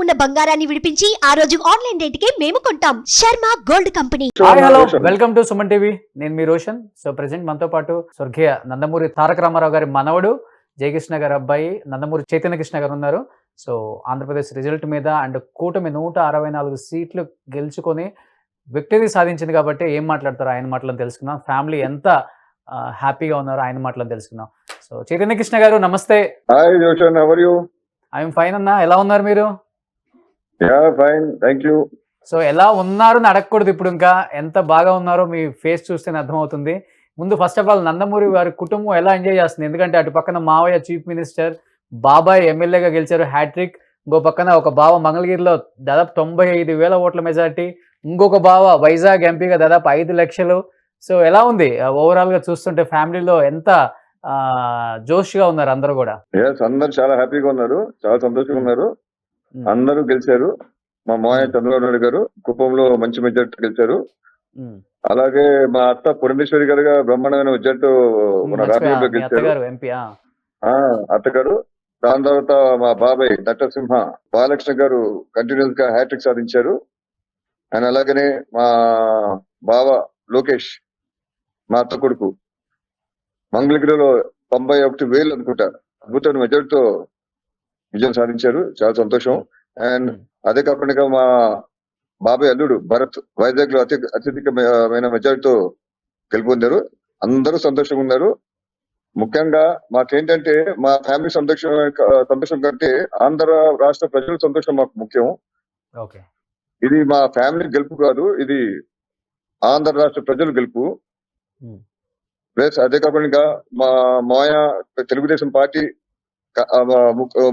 ఉన్న బంగారాన్ని విడిపించి ఆ రోజు ఆన్లైన్ రేటుకే మేము కొంటాం. Sharma gold company. Hi hello welcome to Suman TV. నేను మీ రోషన్. సో ప్రెసెంట్ మనతో పాటు స్వర్గీయ నందమూరి తారక రామారావు గారి మనవడు జయకృష్ణ గారి అబ్బాయి నందమూరి చైతన్య కృష్ణ గారు ఉన్నారు. సో ఆంధ్రప్రదేశ్ రిజల్ట్ మీద అండ్ కూటమి 164 సీట్లు గెలుచుకొని విక్టరీ సాధించింది కాబట్టి ఏం మాట్లాడతారో ఆయన మాటలను తెలుసుకుందాం. ఫ్యామిలీ ఎంత హ్యాపీగా ఉన్నారో ఆయన మాటలను తెలుసుకుందాం. సో చైతన్య కృష్ణ గారు నమస్తే. Hi Roshan, how are you? I'm fine అన్నా, ఎలా ఉన్నారు మీరు? Yeah fine, thank you. So ఎలా ఉన్నారు అని అడగకూడదు, ఇప్పుడు ఇంకా ఎంత బాగా ఉన్నారో మీ ఫేస్ చూస్తేనే అర్థమవుతుంది. ముందు ఫస్ట్ ఆఫ్ ఆల్ నందమూరి వారి కుటుంబం ఎలా ఎంజాయ్ చేస్తుంది? ఎందుకంటే అటు పక్కన మావయ్య చీఫ్ మినిస్టర్, బాబాయ్ ఎమ్మెల్యేగా గెలిచారు హ్యాట్రిక్, ఇంకో పక్కన ఒక బావ మంగళగిరిలో దాదాపు 95,000 ఓట్ల మెజార్టీ, ఇంకొక బావ వైజాగ్ ఎంపీగా దాదాపు 5 లక్షలు. సో ఎలా ఉంది ఓవరాల్ గా చూస్తుంటే? ఫ్యామిలీలో ఎంత జోష్గా ఉన్నారు అందరూ కూడా? ఎస్, అందరు చాలా హ్యాపీగా ఉన్నారు, చాలా సంతోషంగా ఉన్నారు. అందరూ గెలిచారు. మా మావయ్య చంద్రబాబు నాయుడు గారు కుప్పంలో మంచి మెజార్టీ గెలిచారు. అలాగే మా అత్త పురంధేశ్వరి గారు బ్రహ్మాండమైన మెజార్టీ మన రాష్ట్రంలో గెలిచారు, అత్తగారు. దాని తర్వాత మా బాబాయ్ నటసింహ బాలకృష్ణ గారు కంటిన్యూస్ గా హ్యాట్రిక్ సాధించారు. అండ్ అలాగనే మా బావ లోకేష్, మా అత్త కొడుకు, మంగళగిరిలో 91,000 అనుకుంటా అద్భుతమైన మెజార్టీతో విజయం సాధించారు. చాలా సంతోషం. అండ్ అదే కాకుండా మా బాబాయ్ అల్లుడు భరత్ వైజాగ్ లో అత్యధికమైన మెజార్టీతో గెలుపొందారు. అందరూ సంతోషంగా ఉన్నారు. ముఖ్యంగా మాకేంటంటే మా ఫ్యామిలీ సంతోషం కంటే ఆంధ్ర రాష్ట్ర ప్రజల సంతోషం మాకు ముఖ్యం. ఇది మా ఫ్యామిలీ గెలుపు కాదు, ఇది ఆంధ్ర రాష్ట్ర ప్రజల గెలుపు. ప్లస్ అదే కాకుండా మా మాయ తెలుగుదేశం పార్టీ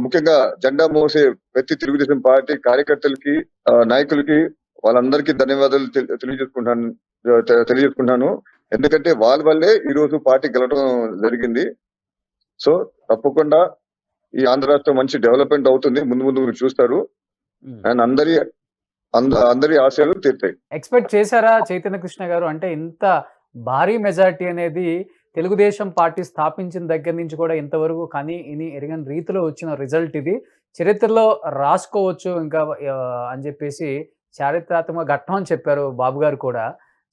ముఖ్యంగా జెండా మోసే ప్రతి తెలుగుదేశం పార్టీ కార్యకర్తలకి, నాయకులకి, వాళ్ళందరికీ ధన్యవాదాలు తెలియజేసుకుంటాను. ఎందుకంటే వాళ్ళ వల్లే ఈ రోజు పార్టీ గెలవడం జరిగింది. సో తప్పకుండా ఈ ఆంధ్ర రాష్ట్రం మంచి డెవలప్మెంట్ అవుతుంది, ముందు ముందు మీరు చూస్తారు. అండ్ అందరి ఆశయాలు తీరుతాయి. ఎక్స్పెక్ట్ చేశారా చైతన్య కృష్ణ గారు? అంటే ఇంత భారీ మెజారిటీ అనేది తెలుగుదేశం పార్టీ స్థాపించిన దగ్గర నుంచి కూడా ఇంతవరకు కానీ ఇని ఎరగని రీతిలో వచ్చిన రిజల్ట్ ఇది. చరిత్రలో రాసుకోవచ్చు ఇంకా అని చెప్పేసి చారిత్రాత్మక ఘట్టం అని చెప్పారు బాబు గారు కూడా.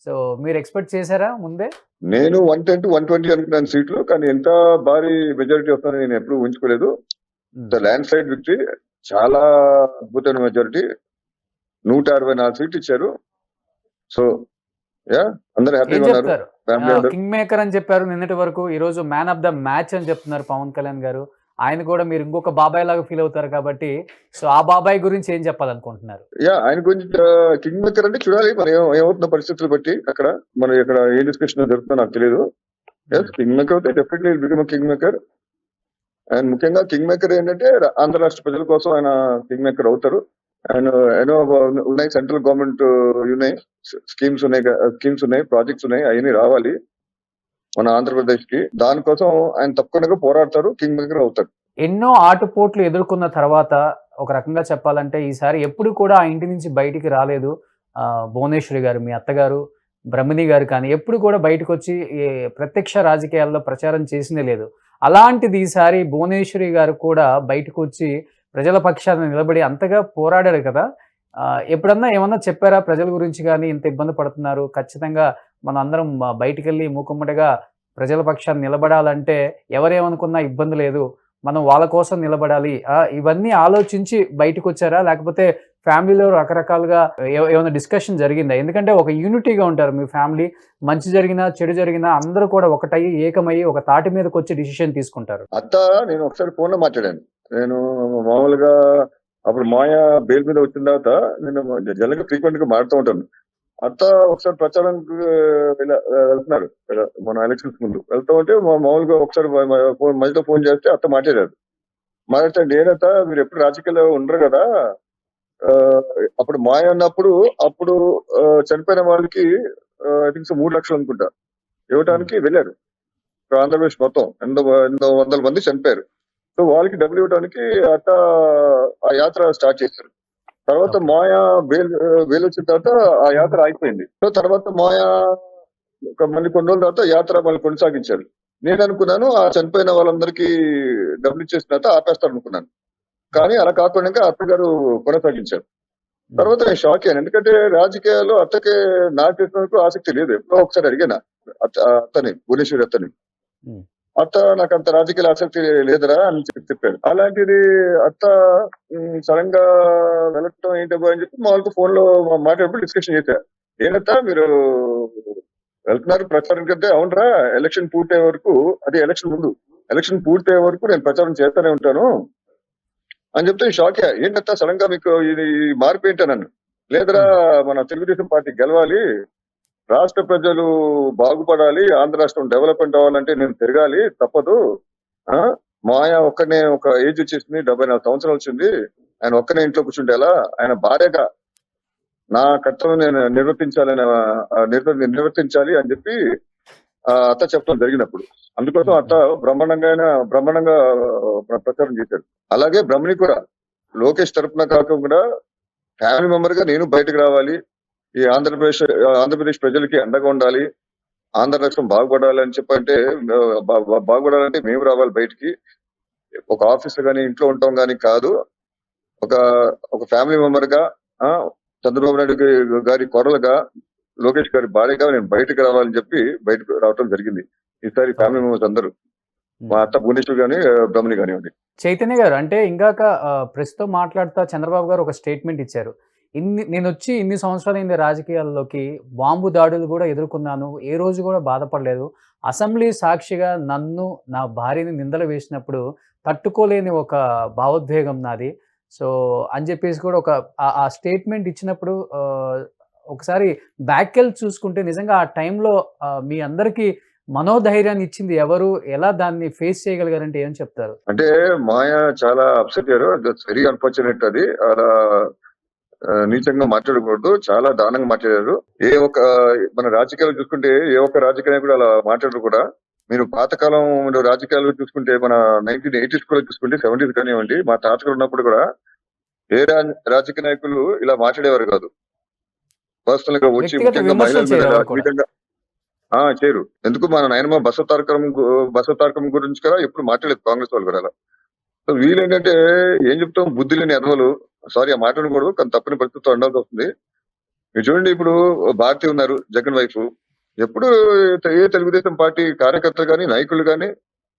సో మీరు ఎక్స్పెక్ట్ చేశారా ముందే? నేను 110 to 120 అనుకున్నాను సీట్లు, కానీ ఎంత భారీ మెజారిటీ వస్తుందని నేను ఎప్పుడు ఊహించుకోలేదు. ల్యాండ్ స్లైడ్ విక్టరీ, చాలా అద్భుతమైన మెజారిటీ, 164 సీట్లు ఇచ్చారు. సో అందరూ హ్యాపీగా ఉన్నారు. కింగ్ మేకర్ అని చెప్పారు నిన్నటి వరకు, ఈ రోజు మ్యాన్ ఆఫ్ ద మ్యాచ్ అని చెప్తున్నారు పవన్ కళ్యాణ్ గారు. ఆయన కూడా మీరు ఇంకొక బాబాయ్ లాగా ఫీల్ అవుతారు కాబట్టి, సో ఆ బాబాయ్ గురించి ఏం చెప్పాలనుకుంటున్నారు? ఆయన గురించి కింగ్ మేకర్ అంటే చూడాలి మరి ఏమవుతున్న పరిస్థితులు బట్టి. అక్కడ మరి ఇక్కడ ఏ డిస్కషన్ జరుగుతుందో నాకు తెలియదు. కింగ్ మేకర్ అయితే definitely become king maker. And ముఖ్యంగా కింగ్ మేకర్ ఏంటంటే ఆంధ్ర రాష్ట్ర ప్రజల కోసం ఆయన కింగ్ మేకర్ అవుతారు. అండ్ ఎన్నో ఉన్నాయి, సెంట్రల్ గవర్నమెంట్ ఉన్నాయి, స్కీమ్స్ ఉన్నాయి, ప్రాజెక్ట్స్ ఉన్నాయి, అవన్నీ రావాలి మన ఆంధ్రప్రదేశ్ కి. దానికోసం ఆయన తప్పకుండా పోరాడతారు, కింగ్ మేకర్ అవుతారు. ఎన్నో ఆటుపోట్లు ఎదుర్కొన్న తర్వాత ఒక రకంగా చెప్పాలంటే ఈసారి ఎప్పుడు కూడా ఆ ఇంటి నుంచి బయటికి రాలేదు భువనేశ్వరి గారు, మీ అత్తగారు బ్రహ్మిణి గారు, కానీ ఎప్పుడు కూడా బయటకు వచ్చి ప్రత్యక్ష రాజకీయాల్లో ప్రచారం చేసిందే లేదు. అలాంటిది ఈసారి భువనేశ్వరి గారు కూడా బయటకు వచ్చి ప్రజల పక్షాన నిలబడి అంతగా పోరాడారు కదా. ఎప్పుడన్నా ఏమన్నా చెప్పారా ప్రజల గురించి? కానీ ఇంత ఇబ్బంది పడుతున్నారు, ఖచ్చితంగా మనం అందరం బయటికి వెళ్ళి మూకుమ్మడిగా ప్రజల పక్షాన్ని నిలబడాలంటే ఎవరేమనుకున్నా ఇబ్బంది లేదు, మనం వాళ్ళ కోసం నిలబడాలి, ఇవన్నీ ఆలోచించి బయటకు వచ్చారా? లేకపోతే ఫ్యామిలీలో రకరకాలుగా ఏమైనా డిస్కషన్ జరిగిందా? ఎందుకంటే ఒక యూనిటీగా ఉంటారు మీ ఫ్యామిలీ, మంచి జరిగినా చెడు జరిగినా అందరూ కూడా ఒకటయ్యి ఏకమయ్యి ఒక తాటి మీదకి వచ్చి డిసిషన్ తీసుకుంటారు. నేను ఒకసారి ఫోన్ లో మాట్లాడాను. నేను మామూలుగా అప్పుడు మాయ బెయిల్ మీద వచ్చిన తర్వాత నేను జనరల్గా ఫ్రీక్వెంట్ గా మాడుతూ ఉంటాను. అత్త ఒకసారి ప్రచారానికి వెళ్తున్నారు మన ఎలక్షన్స్ ముందు, వెళ్తూ ఉంటే మామూలుగా ఒకసారి మధ్యలో ఫోన్ చేస్తే అత్త మాట్లాడితే నేనత్త మీరు ఎప్పుడు రాజకీయాల్లో ఉండరు కదా, అప్పుడు మాయ ఉన్నప్పుడు అప్పుడు చనిపోయిన వాళ్ళకి ఐ థింక్ 3 లక్షలు అనుకుంటా ఇవ్వడానికి వెళ్ళారు. ఆంధ్రప్రదేశ్ మొత్తం 800 మంది చనిపోయారు. సో వాళ్ళకి డబ్బులు ఇవ్వడానికి అట్ట ఆ యాత్ర స్టార్ట్ చేశారు. తర్వాత మాయా వేలు వచ్చిన తర్వాత ఆ యాత్ర ఆగిపోయింది. సో తర్వాత మాయా మళ్ళీ కొన్ని రోజుల తర్వాత యాత్ర మళ్ళీ కొనసాగించారు. నేను అనుకున్నాను ఆ చనిపోయిన వాళ్ళందరికీ డబ్బులు ఇచ్చేసిన తర్వాత ఆపేస్తారు అనుకున్నాను. కానీ అలా కాకుండా ఇంకా అత్తగారు కొనసాగించారు. తర్వాత నేను షాక్ అయ్యాను. ఎందుకంటే రాజకీయాల్లో అత్తకి నాకు తెలిసిన వరకు ఆసక్తి లేదు. ఎప్పుడో ఒకసారి అడిగాను అత్తని, భువనేశ్వరి అత్తని. ఉమ్, అత్త నాకు అంత రాజకీయ ఆసక్తి లేదురా అని చెప్పారు. అలాంటిది అత్త సడన్ గా వెళ్ళటం ఏంటబ్బా అని చెప్పి మామూలుగా ఫోన్ లో మాట్లాడినప్పుడు డిస్కషన్ చేశారు. ఏంటత్తా మీరు వెళ్తున్నారు ప్రచారం కంటే? అవునరా, ఎలక్షన్ పూర్తయ్యే వరకు, అది ఎలక్షన్ ముందు, ఎలక్షన్ పూర్తయ్యే వరకు నేను ప్రచారం చేస్తూనే ఉంటాను అని చెప్తే షాక్ అయ్యా. ఏంటంటే సడన్ గా మీకు ఇది మార్పు ఏంటన్నాను. లేదురా, మన తెలుగుదేశం పార్టీ గెలవాలి, రాష్ట్ర ప్రజలు బాగుపడాలి, ఆంధ్ర రాష్ట్రం డెవలప్మెంట్ అవ్వాలంటే నేను తిరగాలి, తప్పదు. ఆ మాయ ఒక్కనే, ఒక ఏజ్ వచ్చేసింది, 74 సంవత్సరాలు వచ్చింది, ఆయన ఒక్కనే ఇంట్లో కూర్చుంటే ఎలా? ఆయన భార్యగా నా కర్తవ్యం నేను నిర్వర్తించాలి అని చెప్పి అత్త చెప్పడం జరిగినప్పుడు, అందుకోసం అత్త బ్రహ్మాండంగా ప్రచారం చేశారు. అలాగే బ్రహ్మణి కూడా లోకేష్ తరపున కాకుండా ఫ్యామిలీ మెంబర్ గా నేను బయటకు రావాలి, ఈ ఆంధ్రప్రదేశ్ ప్రజలకి అండగా ఉండాలి, ఆంధ్ర రాష్ట్రం బాగుపడాలి అని చెప్పంటే, బాగుపడాలంటే మేము రావాలి బయటికి, ఒక ఆఫీస్ గానీ ఇంట్లో ఉంటాం గానీ కాదు, ఒక ఫ్యామిలీ మెంబర్ గా చంద్రబాబు నాయుడు గారి కొరలుగా, లోకేష్ గారి భార్యగా నేను బయటకు రావాలని చెప్పి బయటకు రావడం జరిగింది. ఈసారి ఫ్యామిలీ మెంబర్స్ అందరూ, మా అత్త భువనేశ్వర్ గాని, బ్రహ్మణి కానివ్వండి. చైతన్య గారు, అంటే ఇందాక ప్రస్తుతం మాట్లాడుతా చంద్రబాబు గారు ఒక స్టేట్మెంట్ ఇచ్చారు. నేను వచ్చి ఇన్ని సంవత్సరాలైంది రాజకీయాల్లోకి, బాంబు దాడులు కూడా ఎదుర్కొన్నాను, ఏ రోజు కూడా బాధపడలేదు, అసెంబ్లీ సాక్షిగా నన్ను, నా భార్యని నిందలు వేసినప్పుడు తట్టుకోలేని ఒక భావోద్వేగం నాది. సో అని చెప్పేసి కూడా ఆ స్టేట్మెంట్ ఇచ్చినప్పుడు ఒకసారి బ్యాక్కెళ్ళి చూసుకుంటే నిజంగా ఆ టైంలో మీ అందరికీ మనోధైర్యాన్ని ఇచ్చింది ఎవరు? ఎలా దాన్ని ఫేస్ చేయగలిగారంటే ఏం చెప్తారు? అంటే మాయ చాలా అప్సెట్ అయ్యారు. Very unfortunate. అది అలా నీచంగా మాట్లాడకూడదు, చాలా దారుణంగా మాట్లాడారు. మన రాజకీయాలు చూసుకుంటే ఏ ఒక్క రాజకీయ నాయకుడు అలా మాట్లాడరు కూడా. మీరు పాతకాలం రాజకీయాలు చూసుకుంటే, మన 1980s కూడా చూసుకుంటే, 70s కానివ్వండి, మా తాతగారు ఉన్నప్పుడు కూడా ఏ రాజకీయ నాయకులు ఇలా మాట్లాడేవారు కాదు. పర్సనల్ గా వచ్చి ముఖ్యంగా మహిళల మీద చేయరు. ఎందుకు, మన నాయనమ్మ బసవ తారకం గురించి కూడా ఎప్పుడు మాట్లాడలేదు కాంగ్రెస్ వాళ్ళు కూడా అలా. సో వీళ్ళేంటంటే ఏం చెప్తాం, బుద్ధి లేని ఎదవలు. సారీ, ఆ మాట్లాడకూడదు, కానీ తప్పని పరిస్థితితో ఉండాల్సి వస్తుంది. మీరు చూడండి, ఇప్పుడు భారతి ఉన్నారు, జగన్ వైఫ్. ఎప్పుడు ఏ తెలుగుదేశం పార్టీ కార్యకర్తలు కానీ, నాయకులు కానీ,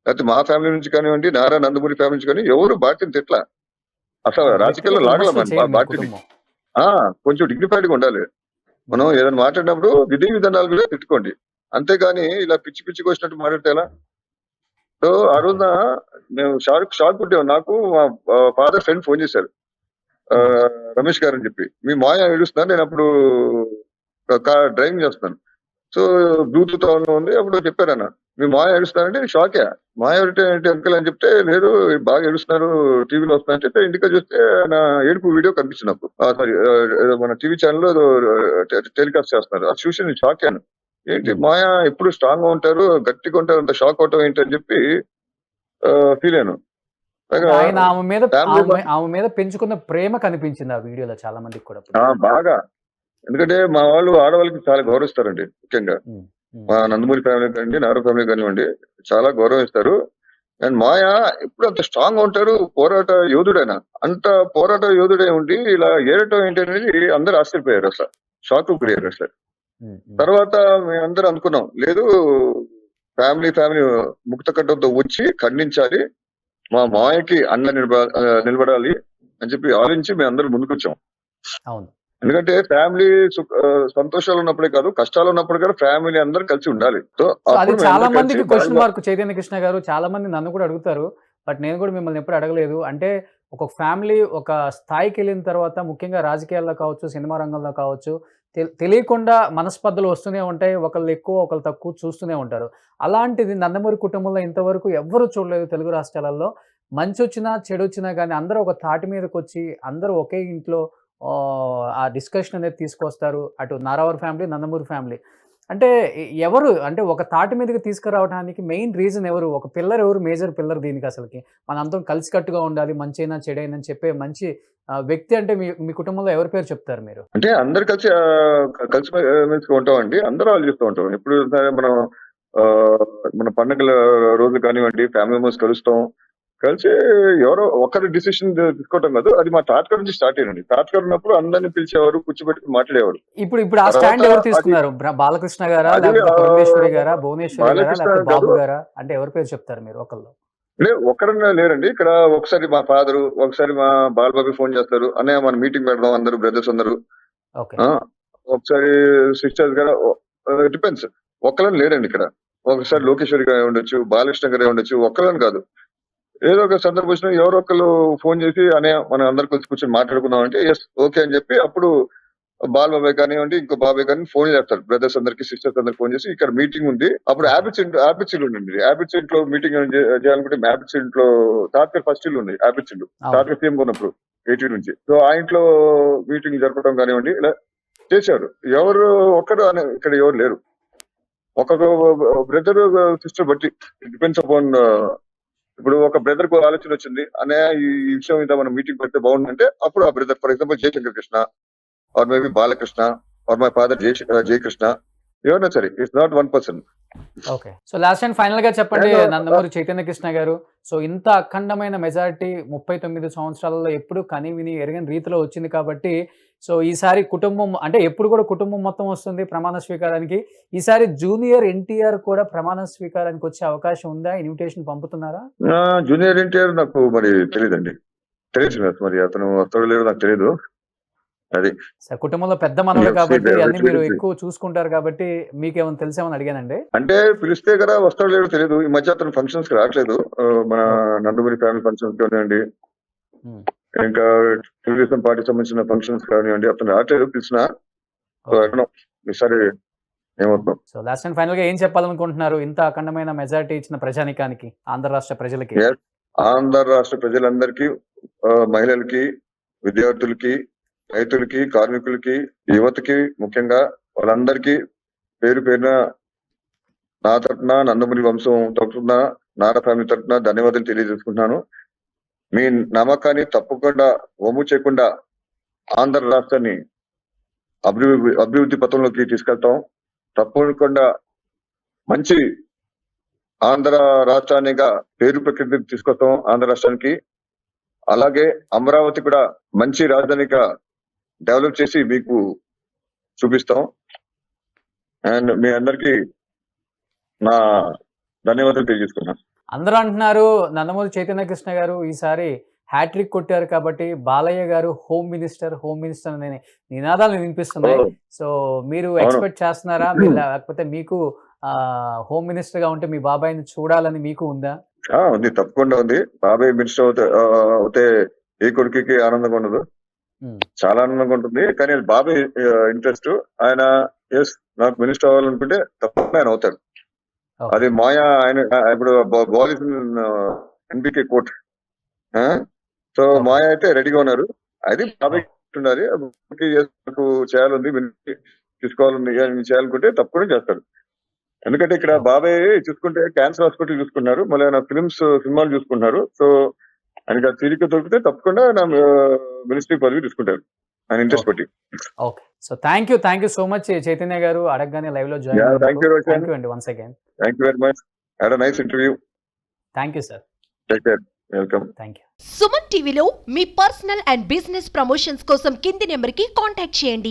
లేకపోతే మా ఫ్యామిలీ నుంచి కానివ్వండి, నారా నందమూరి ఫ్యామిలీ నుంచి కానీ ఎవరు భారతిని తిట్లా. అసలు రాజకీయాల్లో లాగల భారతిని. కొంచెం డిగ్నిఫైడ్ గా ఉండాలి. మనం ఏదైనా మాట్లాడినప్పుడు విధి విధానాలు కూడా తిట్టుకోండి, అంతేగాని ఇలా పిచ్చి పిచ్చికి వచ్చినట్టు మాట్లాడితే ఎలా? సో ఆ రోజున మేము షాక్ పుట్టాము. నాకు మా ఫాదర్ ఫ్రెండ్ ఫోన్ చేశారు, రమేష్ గారు అని చెప్పి, మీ మాయ ఏడుస్తున్నాను, నేను అప్పుడు డ్రైవింగ్ చేస్తున్నాను, సో బ్లూటూత్ ఆన్ లో ఉంది. అప్పుడు చెప్పారన్న, మీ మాయ ఏడుస్తున్నారంటే షాకే. మాయ అంకల్ అని చెప్తే, లేదు బాగా ఏడుస్తున్నారు, టీవీలో వస్తున్నారని చెప్తే ఇంటికి చూస్తే నా ఏడుపు వీడియో కనిపించింది నాకు. సారీ, మన టీవీ ఛానల్ లో టెలికాస్ట్ చేస్తున్నారు. అది చూసి నేను షాక్ అయ్యాను. ఏంటి మాయ ఎప్పుడు స్ట్రాంగ్ గా ఉంటారు, గట్టిగా ఉంటారు, అంత షాక్ అవటం ఏంటి అని చెప్పి ఫీల్ అయ్యాను. ఆమె మీద పెంచుకున్న ప్రేమ కనిపించింది ఆ వీడియోలో చాలా మందికి కూడా బాగా. ఎందుకంటే మా వాళ్ళు ఆడవాళ్ళకి చాలా గౌరవిస్తారండి. ముఖ్యంగా మా నందమూరి ఫ్యామిలీ కానివ్వండి, నారా ఫ్యామిలీ కానివ్వండి, చాలా గౌరవిస్తారు. అండ్ మాయ ఎప్పుడు అంత స్ట్రాంగ్ గా ఉంటారు, పోరాట యోధుడైనా. అంత పోరాట యోధుడే ఉండి ఇలా ఏడటం ఏంటి అనేది అందరూ ఆశ్చర్యపోయారు, అసలు షాక్ గురయ్యారు అసలు. తర్వాత మేమందరూ అనుకున్నాం, లేదు ఫ్యామిలీ ముక్త కట్టంతో వచ్చి ఖండించాలి, మా మాయకి అండ నిలబడాలి అని చెప్పి ఆలోచించి మేము అందరూ ముందుకొచ్చాం. ఎందుకంటే ఫ్యామిలీ సంతోషాలు ఉన్నప్పుడే కాదు, కష్టాలు ఉన్నప్పుడు కూడా ఫ్యామిలీ అందరూ కలిసి ఉండాలి. సో అది చాలా మందికి క్వశ్చన్ మార్క్. చైతన్య కృష్ణ గారు, చాలా మంది నన్ను కూడా అడుగుతారు, బట్ నేను కూడా మిమ్మల్ని ఎప్పుడు అడగలేదు. అంటే ఒక ఫ్యామిలీ ఒక స్థాయికి వెళ్ళిన తర్వాత, ముఖ్యంగా రాజకీయాల్లో కావచ్చు, సినిమా రంగంలో కావచ్చు, తెలియకుండా మనస్పర్ధలు వస్తూనే ఉంటాయి, ఒకళ్ళు ఎక్కువ ఒకళ్ళు తక్కువ చూస్తూనే ఉంటారు. అలాంటిది నందమూరి కుటుంబంలో ఇంతవరకు ఎవ్వరూ చూడలేదు తెలుగు రాష్ట్రాలలో. మంచి వచ్చినా చెడు వచ్చినా కానీ అందరూ ఒక తాటి మీదకి వచ్చి అందరూ ఒకే ఇంట్లో ఆ డిస్కషన్ అనేది తీసుకొస్తారు. అటు నారావారి ఫ్యామిలీ, నందమూరి ఫ్యామిలీ. అంటే ఎవరు, అంటే ఒక తాటి మీదకి తీసుకురావడానికి మెయిన్ రీజన్ ఎవరు? ఒక పిల్లర్ ఎవరు? మేజర్ పిల్లర్ దీనికి అసలుకి మనందరం కలిసికట్టుగా ఉండాలి, మంచైనా చెడైనా అని చెప్పే మంచి వ్యక్తి అంటే మీ కుటుంబంలో ఎవరి పేరు చెప్తారు మీరు? అంటే అందరు కలిసి ఉంటామండి, అందరూ ఆలోచిస్తూ ఉంటాం. ఎప్పుడు మనం మన పండుగల రోజు కానివ్వండి, ఫ్యామిలీ మెంబర్స్ కలుస్తాం, కలిసి ఎవరో ఒకరి డిసిషన్ తీసుకోవటం కాదు, అది మా తాతగారి నుంచి స్టార్ట్ అయ్యింది. తాతగారు ఉన్నప్పుడు అందరిని పిలిచేవారు, కూర్చోబెట్టి మాట్లాడేవారు. ఇప్పుడు ఆ స్టాండ్ ఎవరు తీసుకున్నారు? బాలకృష్ణ గారా, అది లేకపోతే పురంధేశ్వరి గారా, భువనేశ్వరి గారా, బాలకృష్ణ లేకపోతే బాబు గారు గారా? అంటే ఎవరి పేరు చెప్తారు మీరు ఒకళ్ళు? ఒక్కడన్నా లేరండి ఇక్కడ. ఒకసారి మా ఫాదరు, ఒకసారి మా బాలబాబు ఫోన్ చేస్తారు, అన్నయ్య మన మీటింగ్ పెడదాం అందరూ బ్రదర్స్ అందరూ. ఓకే. ఒకసారి సిస్టర్స్ గారు, డిపెండ్స్. ఒక్కలని లేరండి ఇక్కడ. ఒకసారి లోకేశ్వరి గారు ఉండొచ్చు, బాలకృష్ణ గారు ఉండొచ్చు, ఒక్కలని కాదు. ఏదో ఒక సందర్భం ఎవరో ఒకళ్ళు ఫోన్ చేసి అనే మనం అందరు కలిసి కూర్చొని మాట్లాడుకుందాం అంటే ఎస్ ఓకే అని చెప్పి అప్పుడు బాబాయ్ కానివ్వండి, ఇంకో బాబాయ్ కానీ ఫోన్ చేస్తారు బ్రదర్స్ అందరికి, సిస్టర్స్ అందరికి ఫోన్ చేసి ఇక్కడ మీటింగ్ ఉంది. అప్పుడు హ్యాబిట్స్ ఉండండి. హ్యాబిట్స్ ఇంట్లో మీటింగ్ చేయాలనుకుంటే హ్యాబిట్స్ ఇంట్లో తాతగారు ఫస్ట్ ఇల్లు ఉంది. హ్యాబిట్స్ ఇల్లు తాతగారు సీఎం ఉన్నప్పుడు 80 నుంచి. సో ఆ ఇంట్లో మీటింగ్ జరపడం కానివ్వండి ఇలా చేశారు. ఎవరు ఒక్కరు ఇక్కడ ఎవరు లేరు. ఒక్కొక్క బ్రదర్ సిస్టర్ బట్టి డిపెండ్స్ అపాన్. ఇప్పుడు ఒక బ్రదర్ కు ఆలోచన వచ్చింది అనే ఈ విషయం మీద మనం మీటింగ్ పెడితే బాగుందంటే అప్పుడు ఆ brother, for example Jayashankar Krishna or maybe Balakrishna or my father Jayakrishna, ఎవరైనా సరే, it's not one person. Okay. So last and final గా చెప్పండి నందమూరి చైతన్య కృష్ణ గారు. సో ఇంత అఖండమైన మెజారిటీ 39 సంవత్సరాలలో ఎప్పుడు కని విని ఎరగని రీతిలో వచ్చింది కాబట్టి, సో ఈసారి కుటుంబం అంటే ఎప్పుడు కూడా కుటుంబం మొత్తం వస్తుంది ప్రమాణ స్వీకారానికి. ఈసారి జూనియర్ ఎన్టీఆర్ కూడా ప్రమాణ స్వీకారానికి వచ్చే అవకాశం ఉందా? ఇన్విటేషన్ పంపుతున్నారా? జూనియర్ ఎన్టీఆర్ నాకు మరి తెలియదండి. తెలియదు మరి అతను వస్తాడో లేదో నాకు తెలియదు. అది సార్ కుటుంబంలో పెద్ద మనవడు కాబట్టి అన్ని మీరు ఎక్కువ చూసుకుంటారు కాబట్టి మీకేమైనా తెలిసేమని అడిగానండి. అంటే పిలిస్తే కదా వస్తాడో లేదో తెలియదు. ఈ మధ్య అతను ఫంక్షన్స్ కి రావట్లేదు. మన నందమూరి ఫ్యామిలీ ఫంక్షన్స్ కానివ్వండి, ఇంకా తెలుగుదేశం పార్టీ సంబంధించిన ఫంక్షన్స్ కానివ్వండి, అతను రావట్లేదు. పిలిచినా ఈసారి ఏమవుతాం. సో లాస్ట్ అండ్ ఫైనల్ గా ఏం చెప్పాలనుకుంటున్నారు ఇంత అఖండమైన మెజారిటీ ఇచ్చిన ప్రజానికానికి, ఆంధ్ర రాష్ట్ర ప్రజలకి? ఆంధ్ర రాష్ట్ర ప్రజలందరికీ, మహిళలకి, విద్యార్థులకి, రైతులకి, కార్మికులకి, యువతకి, ముఖ్యంగా వాళ్ళందరికీ పేరు పేరున నా తరఫున, నందమూరి వంశం తరఫున, నారా ఫ్యామిలీ తరఫున ధన్యవాదాలు తెలియజేసుకుంటున్నాను. మీ నమ్మకాన్ని తప్పకుండా వమ్ము చేయకుండా ఆంధ్ర రాష్ట్రాన్ని అభివృద్ధి పథంలోకి తీసుకెళ్తాం. తప్పకుండా మంచి ఆంధ్ర రాష్ట్రాన్నిగా పేరు ప్రకృతికి తీసుకొస్తాం ఆంధ్ర రాష్ట్రానికి. అలాగే అమరావతి కూడా మంచి రాజధానిగా డెవలప్ చేసి మీకు చూపిస్తాం. అండ్ మీ అందరికి నా ధన్యవాదాలు తెలియజేసుకున్నాను. అందరూ అంటున్నారు నందమూరి చైతన్య కృష్ణ గారు ఈసారి హ్యాట్రిక్ కొట్టారు కాబట్టి బాలయ్య గారు హోమ్ మినిస్టర్ అనే నినాదాలు వినిపిస్తున్నాయి. సో మీరు ఎక్స్పెక్ట్ చేస్తున్నారా? లేకపోతే మీకు హోమ్ మినిస్టర్ గా ఉంటే మీ బాబాయ్ని చూడాలని మీకు ఉందా? ఉంది, తప్పకుండా ఉంది. బాబాయ్ మినిస్టర్ అవుతే ఏ కొడుకుకి ఆనందంగా ఉండదు? చాలా ఆనందంగా ఉంటుంది. కానీ బాబాయ్ ఇంట్రెస్ట్. ఆయన ఎస్ నాకు మినిస్టర్ అవ్వాలనుకుంటే తప్పకుండా ఆయన అవుతాడు. అది మాయా. ఆయన ఇప్పుడు బాలీస్ ఎన్బికే కోర్ట్. సో మాయ అయితే రెడీగా ఉన్నారు. అది బాబాయ్ ఉండాలి. నాకు చేయాలంది, తీసుకోవాలని చేయాలనుకుంటే తప్పకుండా చేస్తాడు. ఎందుకంటే ఇక్కడ బాబాయ్ చూసుకుంటే క్యాన్సర్ హాస్పిటల్ చూసుకున్నారు, మళ్ళీ ఆయన సినిమాలు చూసుకుంటున్నారు. సో ఆయనకి తీరిక దొరికితే తప్పకుండా నా మినిస్ట్రీ పదవి తీసుకుంటారు ఆయన ఇంట్రెస్ట్ బట్టి. Okay. So thank you so much Chaitanya గారు. అడగగానే లైవ్ లో జాయిన్. థ్యాంక్ యూ అండి once again. Thank you very much. Had a nice interview. Thank you sir. Take care. Welcome. Thank you. Suman టీవీలో మీ పర్సనల్ అండ్ బిజినెస్ ప్రమోషన్స్ కోసం కింది నెంబర్కి contact చేయండి.